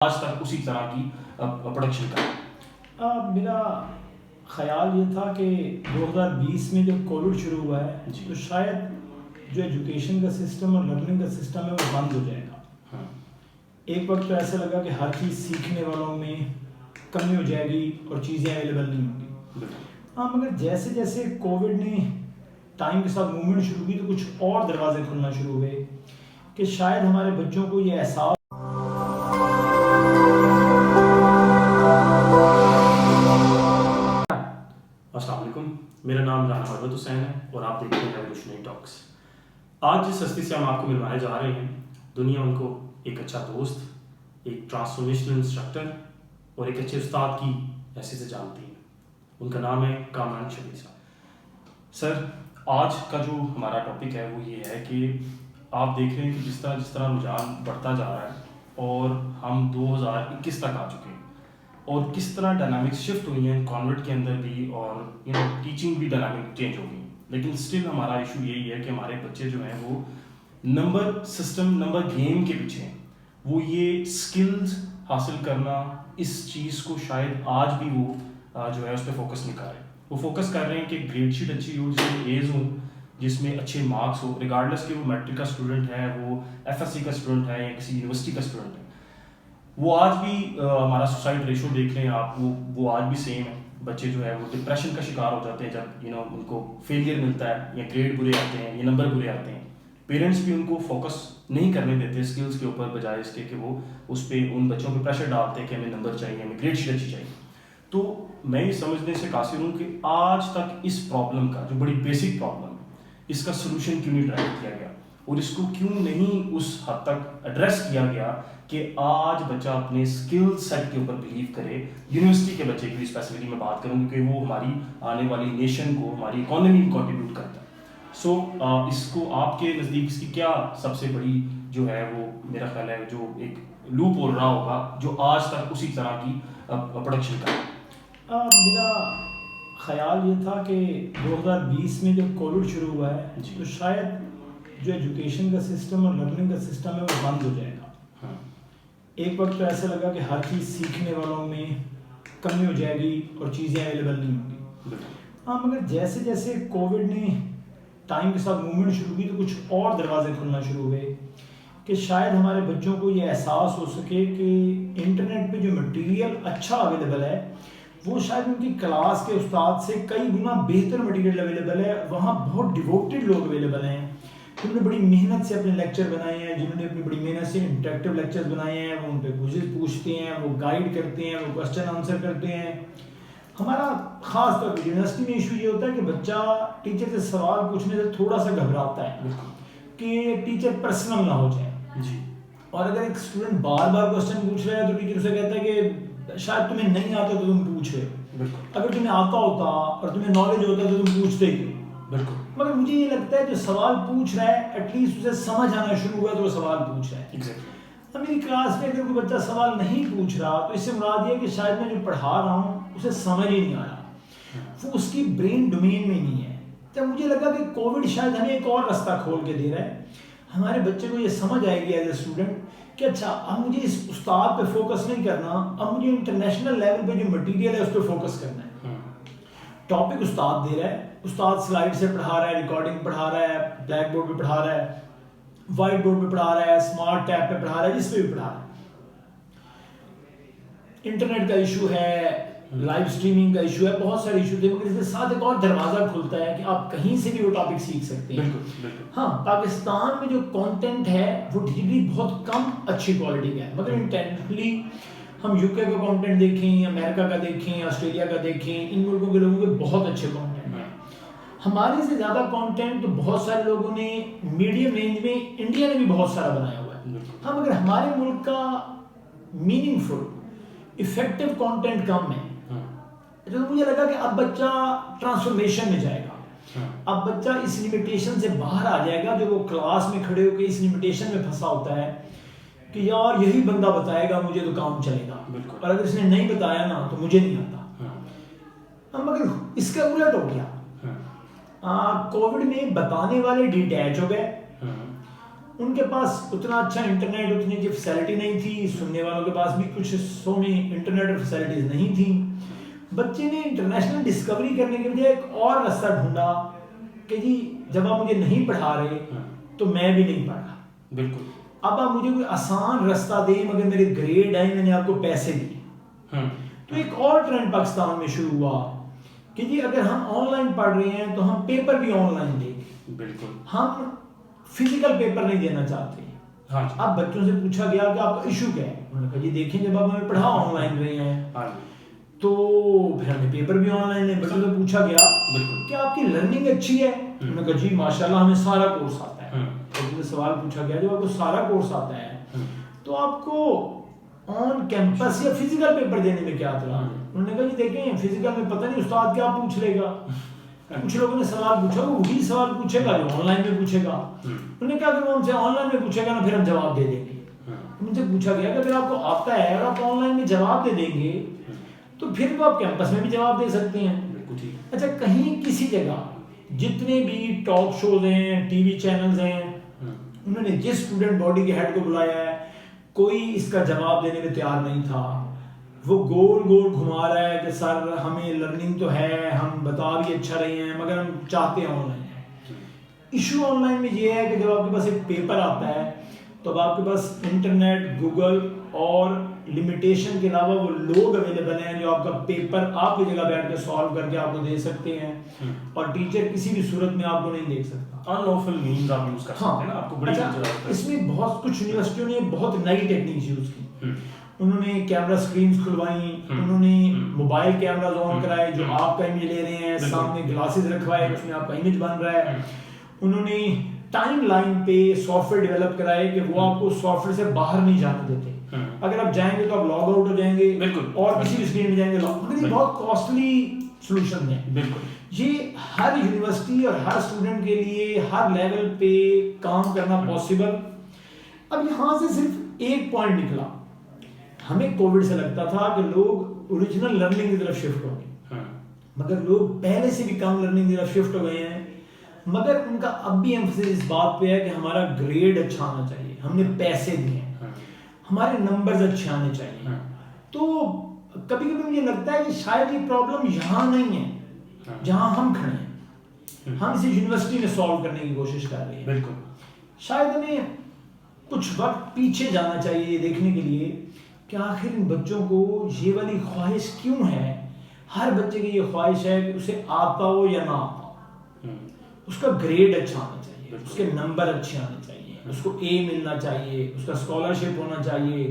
आज तक उसी तरह की प्रोडक्शन का। मेरा ख़्याल ये था कि 2020 में जब कोविड शुरू हुआ है जी। तो शायद जो एजुकेशन का सिस्टम और लर्निंग का सिस्टम है वो बंद हो जाएगा। हाँ। एक वक्त तो ऐसा लगा कि हर चीज़ सीखने वालों में कमी हो जाएगी और चीज़ें अवेलेबल नहीं होंगी। हाँ, मगर जैसे जैसे कोविड ने टाइम के साथ मूवमेंट शुरू की तो कुछ और दरवाजे खुलना शुरू हुए कि शायद हमारे बच्चों को ये एहसास अस्सलाम वालेकुम, मेरा नाम राना मरवत हुसैन है और आप देख रहे हैं रेवोल्यूशनरी टॉक्स। आज जिस हस्ती से हम आपको मिलवाने जा रहे हैं, दुनिया उनको एक अच्छा दोस्त, एक ट्रांसफॉर्मेशनल इंस्ट्रक्टर और एक अच्छे उस्ताद की हैसियत से जानती है। उनका नाम है कामरान शबीर साहब। सर, आज का जो हमारा टॉपिक है वो ये है कि आप देख रहे हैं कि जिस तरह रुझान बढ़ता जा रहा है और हम 2021 तक आ चुके हैं और किस तरह डायनामिक्स शिफ्ट हुई हैं कॉन्वेंट के अंदर भी और टीचिंग भी डायनामिक चेंज हो गई। लेकिन स्टिल हमारा इशू यही है कि हमारे बच्चे जो हैं वो नंबर सिस्टम, नंबर गेम के पीछे हैं। वो ये स्किल्स हासिल करना, इस चीज़ को शायद आज भी वो जो है उस पर फोकस नहीं कर रहे। वो फोकस कर रहे हैं कि ग्रेड शीट अच्छी हो, जिसमें एज हो, जिसमें अच्छे मार्क्स हो, रिगार्डलेस कि वो मैट्रिक का स्टूडेंट है, वो एफएससी का स्टूडेंट है या किसी यूनिवर्सिटी का स्टूडेंट है। वो आज भी हमारा सुसाइड रेशो देख लें आप, वो आज भी सेम है। बच्चे जो है वो डिप्रेशन का शिकार हो जाते हैं जब उनको फेलियर मिलता है या ग्रेड बुरे आते हैं या नंबर बुरे आते हैं। पेरेंट्स भी उनको फोकस नहीं करने देते स्किल्स के ऊपर, बजाय इसके कि वो उस पर उन बच्चों पे प्रेशर डालते हैं कि हमें नंबर चाहिए, हमें ग्रेड शीट अच्छी चाहिए। तो मैं ये समझने से कासिर हूँ कि आज तक इस प्रॉब्लम का, जो बड़ी बेसिक प्रॉब्लम है, इसका सोल्यूशन क्यों नहीं ड्राइव किया गया और इसको क्यों नहीं उस हद तक एड्रेस किया गया कि आज बच्चा अपने स्किल सेट के ऊपर बिलीव करे। यूनिवर्सिटी के बच्चे की स्पेसिफिकली मैं बात करूँ क्योंकि वो हमारी आने वाली नेशन को, हमारी इकोनॉमी में कंट्रीब्यूट करता है। सो इसको आपके नज़दीक इसकी क्या सबसे बड़ी जो है वो, मेरा ख्याल है जो एक लूप होल रहा होगा जो आज तक उसी तरह की प्रोडक्शन का। मेरा ख़्याल ये था कि 2020 में जब कोविड शुरू हुआ है जी। तो शायद जो एजुकेशन का सिस्टम और लर्निंग का सिस्टम है वो बंद हो जाएगा। हाँ। एक वक्त तो ऐसा लगा कि हर चीज़ सीखने वालों में कमी हो जाएगी और चीज़ें अवेलेबल नहीं होंगी। हाँ, मगर जैसे जैसे कोविड ने टाइम के साथ मूवमेंट शुरू की तो कुछ और दरवाजे खुलना शुरू हुए कि शायद हमारे बच्चों को ये एहसास हो सके कि इंटरनेट पे जो मटेरियल अच्छा अवेलेबल है वो शायद उनकी क्लास के उस्ताद से कई गुना बेहतर मटेरियल अवेलेबल है। वहाँ बहुत डिवोटेड लोग अवेलेबल हैं जिन्होंने बड़ी मेहनत से अपने लेक्चर बनाए हैं, जिन्होंने अपनी बड़ी मेहनत से इंटरेक्टिव लेक्चर्स बनाए हैं। वो उन पर क्विज़ पूछते हैं, वो गाइड करते हैं, वो क्वेश्चन आंसर करते हैं। हमारा ख़ास तौर पर यूनिवर्सिटी में इशू ये होता है कि बच्चा टीचर से सवाल पूछने से थोड़ा सा घबराता है कि टीचर पर्सनल ना हो जाए जी। और अगर एक स्टूडेंट बार बार क्वेश्चन पूछ रहा है तो टीचर उसे कहता है कि शायद तुम्हें नहीं आता तो तुम पूछ रहे हो, अगर तुम्हें आता होता और तुम्हें नॉलेज होता तो तुम पूछते ही। बिल्कुल। मगर मुझे ये लगता है जो सवाल पूछ रहा है एटलीस्ट उसे समझ आना शुरू हुआ तो वो सवाल पूछ रहा है। एग्जैक्टली। अब मेरी क्लास में अगर कोई बच्चा सवाल नहीं पूछ रहा तो इससे मुराद ये है कि शायद मैं जो पढ़ा रहा हूँ उसे समझ ही नहीं आ रहा, वो उसकी ब्रेन डोमेन में नहीं है। तब मुझे लगा कि कोविड शायद हमें एक और रास्ता खोल के दे रहा है। हमारे बच्चे को ये समझ आएगी एज ए स्टूडेंट कि अच्छा अब मुझे इस उस्ताद पे फोकस नहीं करना, अब मुझे इंटरनेशनल लेवल पे जो मटेरियल है उस पर फोकस करना है। टॉपिक उस्ताद दे रहा है, उस्ताद स्लाइड से पढ़ा रहा है, रिकॉर्डिंग पढ़ा रहा है, ब्लैक बोर्ड पे पढ़ा रहा है, वाइट बोर्ड पे पढ़ा रहा है, स्मार्ट टैब पे पढ़ा रहा है, जिस पे भी पढ़ा रहा है। इंटरनेट का इशू है, लाइव स्ट्रीमिंग का इशू है, बहुत सारे इशू थे, मगर इसके साथ एक और दरवाज़ा खुलता है कि आप कहीं से भी वो टॉपिक सीख सकते हैं। बिल्कुल। हाँ, पाकिस्तान में जो कंटेंट है वो डिग्री बहुत कम अच्छी क्वालिटी का है, मगर इंटेंशनली हम यूके का कंटेंट देखें, अमेरिका का देखें, ऑस्ट्रेलिया का देखें, इन मुल्कों के लोगों के बहुत अच्छे कंटेंट हैं। हमारे से ज़्यादा कंटेंट तो बहुत सारे लोगों ने मीडियम रेंज में, इंडिया ने भी बहुत सारा बनाया हुआ है। हाँ, मगर हमारे मुल्क का मीनिंगफुल इफेक्टिव कंटेंट कम है। तो मुझे लगा कि अब बच्चा ट्रांसफॉर्मेशन में जाएगा, अब बच्चा इस लिमिटेशन से बाहर आ जाएगा जो वो क्लास में खड़े होकर इस लिमिटेशन में फंसा होता है कि यार यही बंदा बताएगा मुझे तो काम चलेगा, और अगर इसने नहीं बताया ना तो मुझे नहीं आता। मगर इसका उलट हो गया। कोविड में बताने वाले डिटैच हो गए उनके पास उतना अच्छा इंटरनेट, उतनी अच्छी फैसिलिटी नहीं थी, सुनने वालों के पास भी कुछ हिस्सों में इंटरनेट और फैसिलिटीज़ नहीं थी। बच्चे ने इंटरनेशनल डिस्कवरी करने के लिए एक और रास्ता ढूंढा कि जी जब आप मुझे नहीं पढ़ा रहे तो मैं भी नहीं पढ़ा, बिल्कुल, अब आप मुझे कोई आसान रास्ता दें मगर मेरे ग्रेड आए, मैंने आपको पैसे दिए। तो एक और ट्रेंड पाकिस्तान में शुरू हुआ कि जी अगर हम ऑनलाइन पढ़ रहे हैं तो हम पेपर भी ऑनलाइन देंगे, बिल्कुल, हम फिजिकल पेपर नहीं देना चाहते। हाँ जी, अब बच्चों से पूछा गया कि आपका इशू क्या है, उन्होंने कहा जी देखें जब आप हमें पढ़ा ऑनलाइन रहे हैं हाँ जी, तो फिर हमें पेपर भी ऑनलाइन है। बच्चों से पूछा गया बिल्कुल, कि आपकी लर्निंग अच्छी है, उन्होंने कहा जी माशाल्लाह हमें सारा कोर्स आता है। हम्म, तो सवाल पूछा गया जब आपको सारा कोर्स आता है तो आपको ऑन कैंपस या फिजिकल पेपर देने में क्या इतराज है? उन्होंने कहा जी देखें फिजिकल में पता नहीं उस्ताद क्या पूछ लेगा, कुछ लोगों ने सवाल पूछा वो वही सवाल पूछेगा जो ऑनलाइन में पूछेगा। उन्होंने कहा अगर वो हमसे ऑनलाइन में पूछेगा ना फिर हम जवाब दे देंगे। उनसे पूछा गया कि अगर आपको आता है और आप ऑनलाइन में जवाब दे देंगे तो फिर तो आप कैंपस में भी जवाब दे सकते हैं। बिल्कुल ठीक, अच्छा कहीं किसी जगह जितने भी टॉक शोज हैं, टीवी चैनल्स हैं, उन्होंने जिस स्टूडेंट बॉडी के हेड को बुलाया है कोई इसका जवाब देने में तैयार नहीं था। वो गोल गोल घुमा रहा है कि सर हमें लर्निंग तो है, हम बता भी अच्छा रहे हैं मगर हम चाहते हैं ऑनलाइन है। इशू ऑनलाइन में ये है कि जब आपके पास एक पेपर आता है तो अब आपके पास इंटरनेट, गूगल और लिमिटेशन के अलावा वो लोग अवेलेबल हैं जो आपका पेपर आपकी जगह बैठ के सॉल्व करके आपको दे सकते हैं और टीचर किसी भी सूरत में आपको नहीं देख सकता। अनलॉफुल मीन्स आप यूज कर सकते हैं ना, आपको बड़ी अच्छा, जरूरत है। इसमें बहुत कुछ यूनिवर्सिटियों ने बहुत नई टेक्निक्स यूज की। उन्होंने कैमरा स्क्रीन्स खुलवाई, उन्होंने मोबाइल कैमरास ऑन कराए जो आपका इमेज ले रहे हैं, सामने ग्लासेस रखवाए उसमें आपका इमेज बन रहा है। उन्होंने टाइम लाइन पे सॉफ्टवेयर डेवलप कराए कि वो आपको सॉफ्टवेयर से बाहर नहीं जाने देते। अगर आप जाएंगे तो आप लॉग आउट हो जाएंगे बिल्कुल, और किसी भी स्क्रीन में जाएंगे लॉग। ये बहुत कॉस्टली सॉल्यूशन है। बिल्कुल, ये हर यूनिवर्सिटी और हर स्टूडेंट के लिए हर लेवल पे काम करना पॉसिबल। अब यहाँ से सिर्फ एक पॉइंट निकला, हमें कोविड से लगता था कि लोग ओरिजिनल लर्निंग की तरफ शिफ्ट होंगे मगर लोग पहले से भी कम लर्निंग की तरफ शिफ्ट हो गए हैं। मगर उनका अब भी एम्फसिस इस बात पे है कि हमारा ग्रेड अच्छा आना चाहिए, हमने पैसे दिए हैं, हमारे नंबर्स अच्छे आने चाहिए। तो कभी कभी मुझे लगता है कि शायद ये प्रॉब्लम यहाँ नहीं है जहाँ हम खड़े हैं, हम इसे यूनिवर्सिटी में सॉल्व करने की कोशिश कर रहे हैं। बिल्कुल, शायद हमें कुछ वक्त पीछे जाना चाहिए देखने के लिए कि आखिर इन बच्चों को ये वाली ख्वाहिश क्यों है। हर बच्चे की ये ख्वाहिश है कि उसे आता हो या ना आता हो, उसका ग्रेड अच्छा आना चाहिए, उसके नंबर अच्छे आने चाहिए, उसको ए मिलना चाहिए, उसका स्कॉलरशिप होना चाहिए।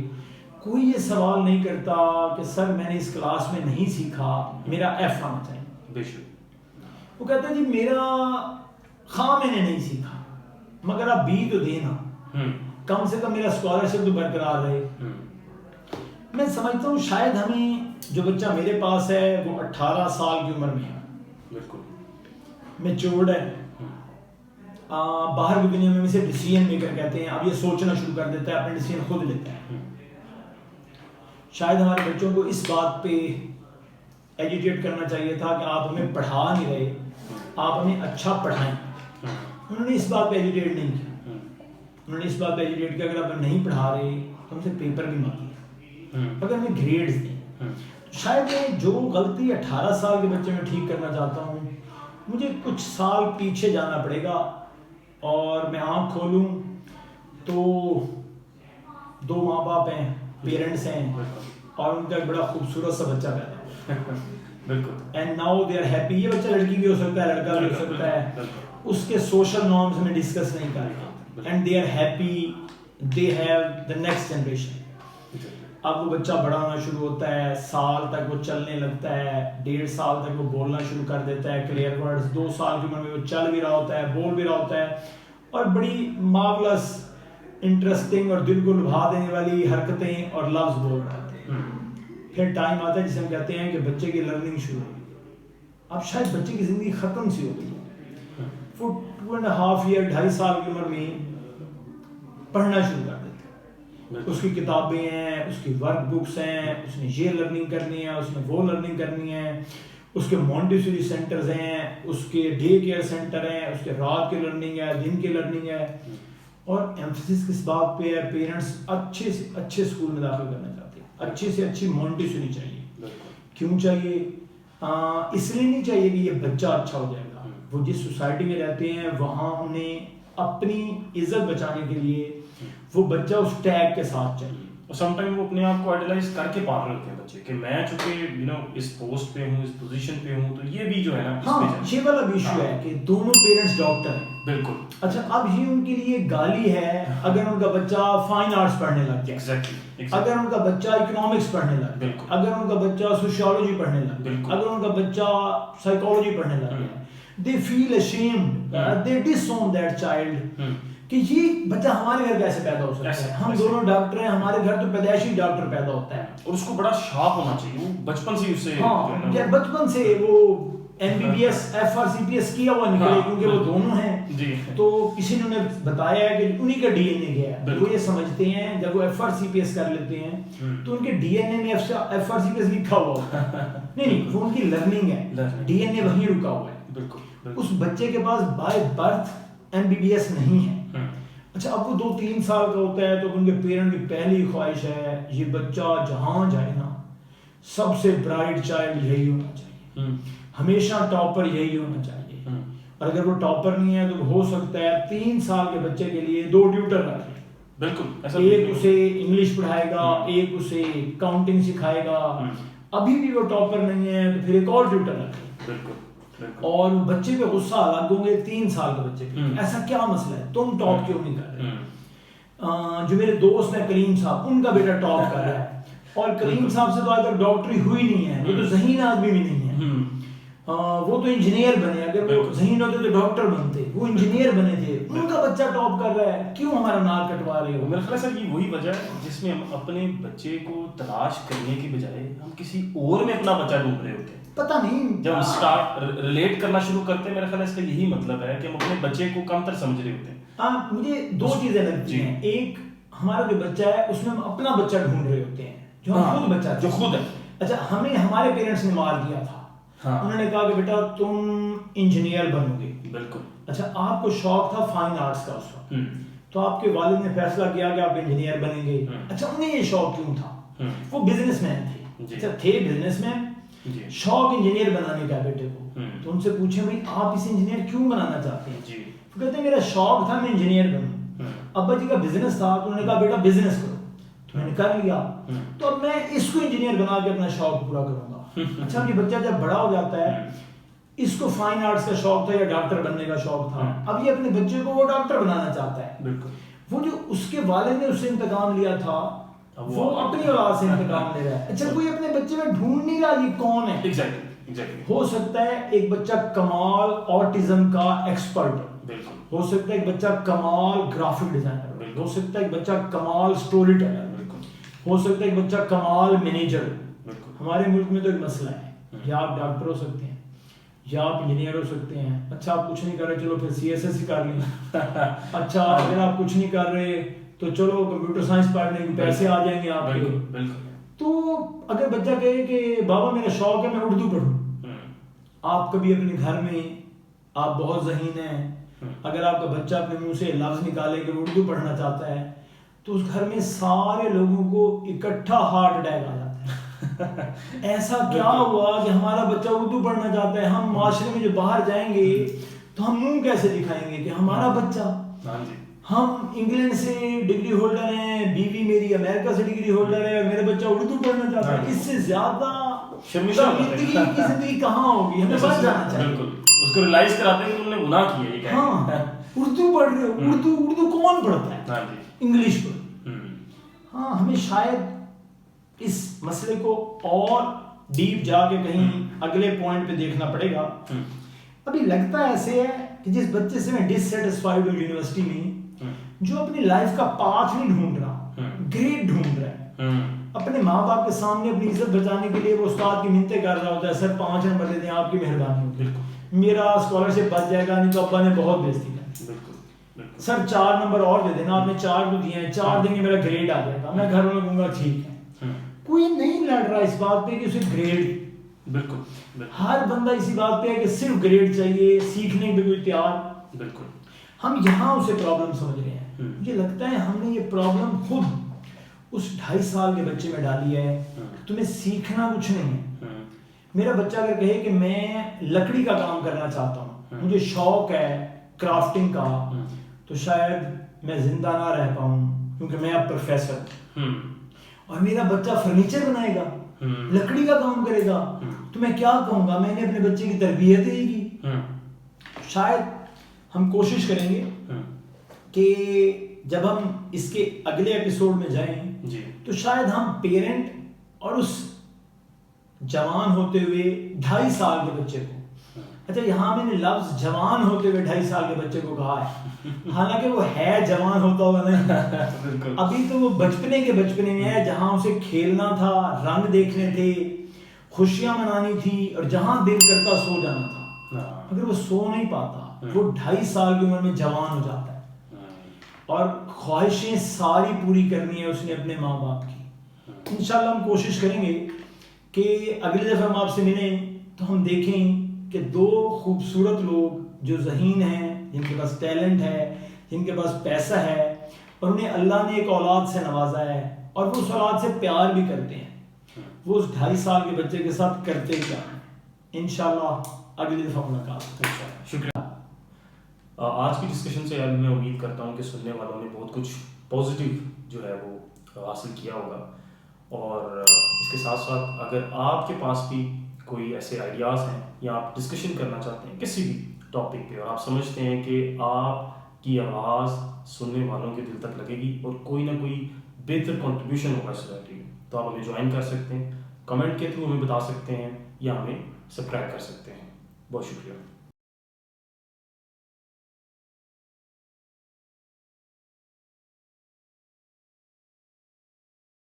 कोई ये सवाल नहीं करता कि सर मैंने इस क्लास में नहीं सीखा, मेरा एफ आना चाहिए। बेशक वो कहता है जी मेरा खां मैंने नहीं सीखा मगर आप बी तो देना, कम से कम मेरा स्कॉलरशिप तो बरकरार रहे। मैं समझता हूँ शायद हमें, जो बच्चा मेरे पास है वो 18 साल की उम्र में है, बिल्कुल, मैच्योर्ड है, बाहर की दुनिया में इसे डिसीजन मेकर कहते हैं। अब ये सोचना शुरू कर देता है, अपने डिसीजन खुद लेता है। शायद हमारे बच्चों को इस बात पे एजुकेट करना चाहिए था कि आप हमें पढ़ा नहीं रहे, आप हमें अच्छा पढ़ाएं। उन्होंने इस बात पे एजुकेट नहीं किया, उन्होंने इस बात पे एजुकेट किया अगर आप नहीं पढ़ा रहे तो हमसे पेपर भी मांगिए, अगर हमें ग्रेड्स दें। शायद मैं जो गलती 18 साल के बच्चे में ठीक करना चाहता हूँ, मुझे कुछ साल पीछे जाना पड़ेगा और मैं आँख खोलूँ तो 2 माँ बाप हैं, पेरेंट्स हैं और उनका एक बड़ा खूबसूरत सा बच्चा पैदा हुआ। बिल्कुल, and now they are happy. ये बच्चा लड़की भी हो सकता है, लड़का भी हो सकता है, उसके सोशल नॉर्म्स में डिस्कस नहीं कर रहा, and they are happy, they have the next generation. अब वो बच्चा बड़ा होना शुरू होता है, साल तक वो चलने लगता है, 1.5 साल तक वो बोलना शुरू कर देता है क्लियर वर्ड्स, 2 साल की उम्र में वो चल भी रहा होता है, बोल भी रहा होता है और बड़ी मार्वलस, इंटरेस्टिंग और दिल को लुभा देने वाली हरकतें और लफ्ज बोल रहे होते हैं। फिर टाइम आता है जिसे हम कहते हैं कि बच्चे की लर्निंग शुरू हो। अब शायद बच्चे की जिंदगी खत्म सी हो गई है, वो 2.5 ईयर 2.5 साल की उम्र में पढ़ना शुरू कर देता है। उसकी किताबें हैं, उसकी वर्क बुक्स हैं, उसने ये लर्निंग करनी है, उसने वो लर्निंग करनी है, उसके मॉन्टेसरी सेंटर्स हैं, उसके डे केयर सेंटर हैं, उसके रात की लर्निंग है, दिन की लर्निंग है। और एम्फेसिस किस बात पे है, पेरेंट्स अच्छे से अच्छे स्कूल में दाखिल करना चाहते हैं, अच्छे से अच्छी मॉन्टेसरी चाहिए। क्यों चाहिए? इसलिए नहीं चाहिए कि ये बच्चा अच्छा हो जाएगा, वो जिस सोसाइटी में रहते हैं वहाँ उन्हें अपनी इज्जत बचाने के लिए वो बच्चा उस टैग के साथ चाहिए। और समटाइम वो अपने आप को आइडलाइज करके पाल रहे होते हैं बच्चे कि मैं चूंकि इस पोस्ट पे हूँ, इस पोजीशन पे हूँ, तो ये भी जो है ना हाँ, ये वाला भी इशू है कि दोनों पेरेंट्स डॉक्टर हैं। बिल्कुल। अच्छा, अब ये उनके लिए गाली है अगर उनका बच्चा फाइन आर्ट्स पढ़ने लग जाए, एग्जैक्टली, अगर उनका बच्चा इकोनॉमिक्स पढ़ने लग जाए, अगर उनका बच्चा सोशियोलॉजी पढ़ने लग जाए, अगर उनका बच्चा साइकोलॉजी पढ़ने लग जाए, they feel ashamed, they disown that child कि ये बच्चा हमारे घर कैसे पैदा हो सकता है, हम दोनों डॉक्टर हैं, हमारे घर तो पैदाइशी डॉक्टर पैदा होता है। और उसको बड़ा शार्प होना चाहिए, वो बचपन से उससे बचपन से वो MBBS FRCPS किया हुआ निकले, क्योंकि वो दोनों हैं। तो किसी ने उन्हें बताया है कि उन्हीं का DNA गया है, वो ये समझते हैं जब वो FRCPS कर लेते हैं तो उनके DNA में FRCPS लिखा हुआ होता है। नहीं, वो उनकी लर्निंग है, DNA वहीं रुका हुआ है। उस बच्चे के पास बाय बर्थ MBBS नहीं है। अच्छा, अब वो 2-3 साल का होता है तो उनके पेरेंट की पहली ख्वाहिश है ये बच्चा जहाँ जाए ना सबसे ब्राइट चाइल्ड यही होना चाहिए, हमेशा टॉपर यही होना चाहिए। और अगर वो टॉपर नहीं है तो हो सकता है 3 साल के बच्चे के लिए 2 ट्यूटर रख ले। बिल्कुल, एक उसे इंग्लिश पढ़ाएगा, एक उसे काउंटिंग सिखाएगा। अभी भी वो टॉपर नहीं है तो फिर एक और ट्यूटर रख ले। और बच्चे पे गुस्सा अलग होंगे 3 साल के बच्चे पे, ऐसा क्या मसला है, तुम टॉप क्यों नहीं कर रहे? जो मेरे दोस्त हैं करीम साहब, उनका बेटा टॉप कर रहा है और करीम साहब से तो आज तक डॉक्टरी हुई नहीं है, वो तो ज़हीन आदमी भी नहीं है। वो तो इंजीनियर बने, अगर वो ज़हीन होते तो डॉक्टर बनते, वो इंजीनियर बने थे। उनका बच्चा टॉप कर रहा है, क्यों हमारा नाक कटवा रहे हो? मेरे ख्याल सर ये वही वजह है जिसमें हम अपने बच्चे को तलाश करने की बजाय हम किसी और में अपना बच्चा ढूंढ रहे होते हैं। पता नहीं, जब हम स्टार्ट रिलेट करना शुरू करते हैं, मेरा ख्याल इसका यही मतलब है कि हम अपने बच्चे को कमतर समझ रहे होते हैं। मुझे 2 चीजें लगती हैं। एक, हमारा जो बच्चा है उसमें हम अपना बच्चा ढूंढ रहे होते हैं, जो हम खुद बच्चा जो खुद है। अच्छा, हमें हमारे पेरेंट्स ने मार दिया था। उन्होंने कहा कि बेटा तुम इंजीनियर बनोगे। बिल्कुल। अच्छा, आपको शौक था फाइन आर्ट्स का उस वक्त, तो आपके वालिद ने फैसला किया कि आप इंजीनियर बनेंगे। अच्छा, उन्हें ये शौक क्यों था? वो बिजनेसमैन थे। अच्छा, थे बिजनेसमैन, शौक इंजीनियर बनाने का बेटे को। तो उनसे पूछे भाई आप इसे इंजीनियर क्यों बनाना चाहते हैं? तो कहते हैं मेरा शौक था मैं इंजीनियर बनूं। अब्बा जी का बिजनेस था तो उन्होंने कहा बेटा बिजनेस करो, तो मैंने कर लिया। तो अब मैं इसको इंजीनियर बना के अपना शौक पूरा करूंगा। अच्छा, ये बच्चा जब बड़ा हो जाता है, इसको फाइन आर्ट्स का शौक था या डॉक्टर बनने का शौक था, अब ये अपने बच्चे को वो डॉक्टर बनाना चाहता है। बिल्कुल। वो जो उसके वालिद ने उससे इंतकाम लिया था वो अपनी औलाद से इंतकाम ले रहा है। अच्छा, कोई अपने बच्चे में ढूंढ नहीं रहा ये कौन है। एग्जैक्टली। हो सकता है एक बच्चा कमाल ऑटिज्म का एक्सपर्ट, हो सकता है एक बच्चा कमाल ग्राफिक डिजाइनर, हो सकता है एक बच्चा कमाल स्टोरी टेलर, हो सकता है एक बच्चा कमाल मैनेजर। हमारे मुल्क में तो एक मसला है, या आप डॉक्टर हो सकते हैं या आप इंजीनियर हो सकते हैं। अच्छा, आप कुछ नहीं कर रहे, चलो फिर CSS ही कर लें। अच्छा, अगर आप कुछ नहीं कर रहे तो चलो कंप्यूटर साइंस पढ़ने के पैसे आ जाएंगे आपके। तो अगर बच्चा कहे कि बाबा मेरा शौक है मैं उर्दू पढ़ूं, आप कभी अपने घर में आप बहुत ज़हीन हैं, अगर आपका बच्चा अपने मुंह से लफ्ज़ निकाले कि उर्दू पढ़ना चाहता है तो उस घर में सारे लोगों को इकट्ठा हार्ट अटैक आ जाता है। ऐसा क्या हुआ कि हमारा बच्चा उर्दू पढ़ना चाहता है, हम माशरे में जो बाहर जाएंगे तो हम मुंह कैसे दिखाएंगे कि हमारा बच्चा, हम इंग्लैंड से डिग्री होल्डर हैं, बीवी मेरी अमेरिका से डिग्री होल्डर है और मेरा बच्चा उर्दू पढ़ना चाहता है। इससे ज्यादा शर्मिंदगी की जिंदगी कहाँ होगी? हमें बच जाना चाहिए। बिल्कुल, उसको रियलाइज कराते हैं कि तुमने गुनाह किया है। हाँ, उर्दू पढ़ रहे हो, उर्दू कौन पढ़ता है? इंग्लिश पढ़। हाँ, हमें शायद इस मसले को और डीप जाके कहीं अगले पॉइंट पे देखना पड़ेगा। अभी लगता ऐसे है कि जिस बच्चे से मैं डिससेटिस्फाइड हूँ यूनिवर्सिटी में, जो अपनी लाइफ का पाथ नहीं ढूंढ रहा, ग्रेड ढूंढ रहा है, अपने माँ बाप के सामने अपनी इज्जत बचाने के लिए वो उस्ताद की मिन्नतें कर रहा होता है, सर 5 नंबर दे दें आपकी मेहरबानी होगी, मेरा स्कॉलरशिप बच जाएगा, नहीं तो अब्बा ने बहुत बेइज्जती कर, सर 4 नंबर और दे देना, आपने 4 तो दिए हैं, 4 देंगे मेरा ग्रेड आ जाएगा। मैं घर वालों को कहूँगा ठीक है। कोई नहीं लड़ रहा इस बात पे कि उसे ग्रेड, बिल्कुल हर बंदा इसी बात पे है कि सिर्फ ग्रेड चाहिए, सीखने पे कोई तैयार। बिल्कुल। हम यहाँ उसे प्रॉब्लम समझ रहे हैं। मुझे लगता है हमने ये प्रॉब्लम खुद उस 2.5 साल के बच्चे में डाली है। तुम्हें सीखना कुछ नहीं है। मेरा बच्चा अगर कहे कि मैं लकड़ी का काम करना चाहता हूँ, मुझे शौक है क्राफ्टिंग का, तो शायद मैं जिंदा ना रह पाऊँ, क्योंकि मैं अब प्रोफेसर हूँ और मेरा बच्चा फर्नीचर बनाएगा, लकड़ी का काम करेगा, तो मैं क्या कहूँगा? मैंने अपने बच्चे की तरबियत ही की। शायद हम कोशिश करेंगे कि जब हम इसके अगले एपिसोड में जाएं तो शायद हम पेरेंट और उस जवान होते हुए 2.5 साल के बच्चे को, अच्छा यहाँ मैंने लफ्ज जवान होते हुए 2.5 साल के बच्चे को कहा है, हालांकि वो है जवान होता होगा नहीं, अभी तो वो बचपने के बचपने में है, जहाँ उसे खेलना था, रंग देखने थे, खुशियां मनानी थी और जहाँ दिल करता सो जाना था। अगर वो सो नहीं पाता, वो 2.5 साल की उम्र में जवान हो जाता है और ख्वाहिशें सारी पूरी करनी है उसने अपने माँ बाप की। इंशाल्लाह हम कोशिश करेंगे कि अगली दफ़ा हम आपसे मिलें तो हम देखें कि 2 खूबसूरत लोग जो ज़हीन हैं, जिनके पास टैलेंट है, जिनके पास पैसा है और उन्हें अल्लाह ने एक औलाद से नवाजा है और वो उस औलाद से प्यार भी करते हैं, वो उस 2.5 साल के बच्चे के साथ करते क्या हैं। इंशाल्लाह अगली दफ़ा मुलाकात। शुक्रिया। आज की डिस्कशन से यार मैं उम्मीद करता हूँ कि सुनने वालों ने बहुत कुछ पॉजिटिव जो है वो हासिल किया होगा, और इसके साथ साथ अगर आपके पास भी कोई ऐसे आइडियाज़ हैं या आप डिस्कशन करना चाहते हैं किसी भी टॉपिक पे और आप समझते हैं कि आपकी आवाज़ सुनने वालों के दिल तक लगेगी और कोई ना कोई बेहतर कंट्रीब्यूशन होगा सोसाइटी में, तो आप हमें ज्वाइन कर सकते हैं, कमेंट के थ्रू हमें बता सकते हैं या हमें सब्सक्राइब कर सकते हैं। बहुत शुक्रिया।